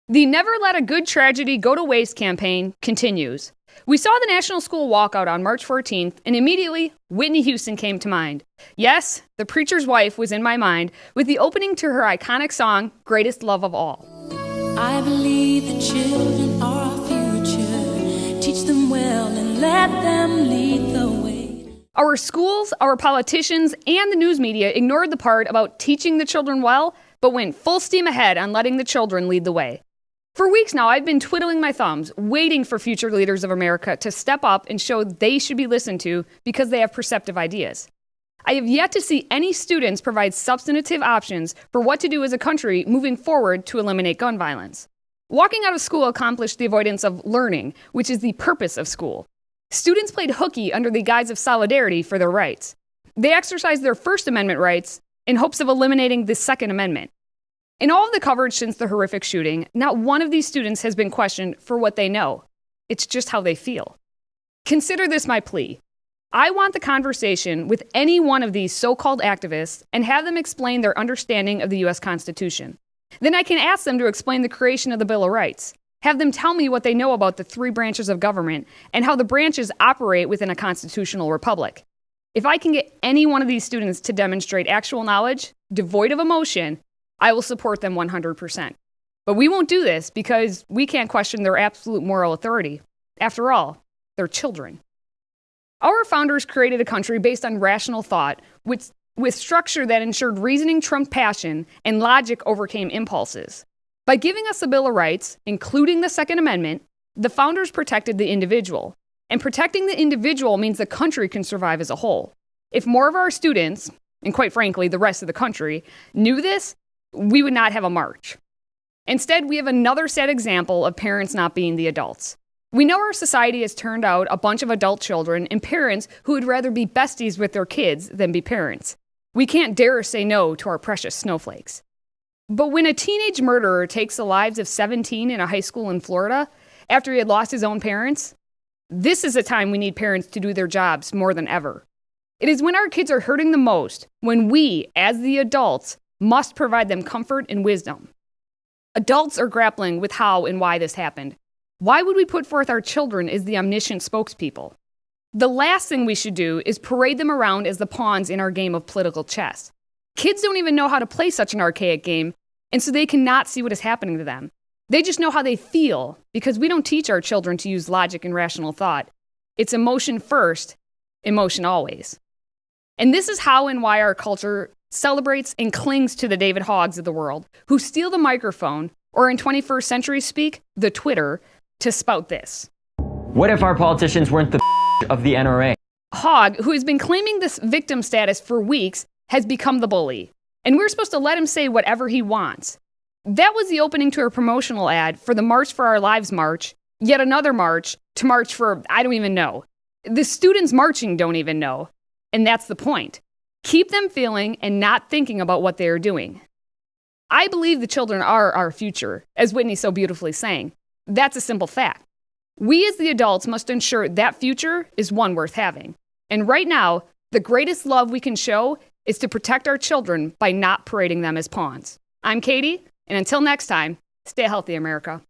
The Never Let a Good Tragedy Go to Waste campaign continues. We saw the National School Walkout on March 14th, and immediately, Whitney Houston came to mind. Yes, the preacher's wife was in my mind with the opening to her iconic song, Greatest Love of All. I believe the children are our future. Teach them well and let them lead the way. Our schools, our politicians, and the news media ignored the part about teaching the children well, but went full steam ahead on letting the children lead the way. For weeks now, I've been twiddling my thumbs, waiting for future leaders of America to step up and show they should be listened to because they have perceptive ideas. I have yet to see any students provide substantive options for what to do as a country moving forward to eliminate gun violence. Walking out of school accomplished the avoidance of learning, which is the purpose of school. Students played hooky under the guise of solidarity for their rights. They exercised their First Amendment rights in hopes of eliminating the Second Amendment. In all of the coverage since the horrific shooting, not one of these students has been questioned for what they know. It's just how they feel. Consider this my plea. I want the conversation with any one of these so-called activists and have them explain their understanding of the U.S. Constitution. Then I can ask them to explain the creation of the Bill of Rights. Have them tell me what they know about the three branches of government and how the branches operate within a constitutional republic. If I can get any one of these students to demonstrate actual knowledge, devoid of emotion, I will support them 100%. But we won't do this because we can't question their absolute moral authority. After all, they're children. Our founders created a country based on rational thought, with structure that ensured reasoning trumped passion and logic overcame impulses. By giving us the Bill of Rights, including the Second Amendment, the founders protected the individual. And protecting the individual means the country can survive as a whole. If more of our students, and quite frankly, the rest of the country, knew this, we would not have a march. Instead, we have another sad example of parents not being the adults. We know our society has turned out a bunch of adult children and parents who would rather be besties with their kids than be parents. We can't dare say no to our precious snowflakes. But when a teenage murderer takes the lives of 17 in a high school in Florida after he had lost his own parents, this is a time we need parents to do their jobs more than ever. It is when our kids are hurting the most, when we, as the adults, must provide them comfort and wisdom. Adults are grappling with how and why this happened. Why would we put forth our children as the omniscient spokespeople? The last thing we should do is parade them around as the pawns in our game of political chess. Kids don't even know how to play such an archaic game, and so they cannot see what is happening to them. They just know how they feel, because we don't teach our children to use logic and rational thought. It's emotion first, emotion always. And this is how and why our culture celebrates and clings to the David Hoggs of the world, who steal the microphone, or in 21st century speak, the Twitter, to spout this. What if our politicians weren't the of the NRA? Hogg, who has been claiming this victim status for weeks, has become the bully. And we're supposed to let him say whatever he wants. That was the opening to a promotional ad for the March for Our Lives march, yet another march to march for, I don't even know. The students marching don't even know. And that's the point. Keep them feeling and not thinking about what they are doing. I believe the children are our future, as Whitney so beautifully sang. That's a simple fact. We as the adults must ensure that future is one worth having. And right now, the greatest love we can show is to protect our children by not parading them as pawns. I'm Katie, and until next time, stay healthy, America.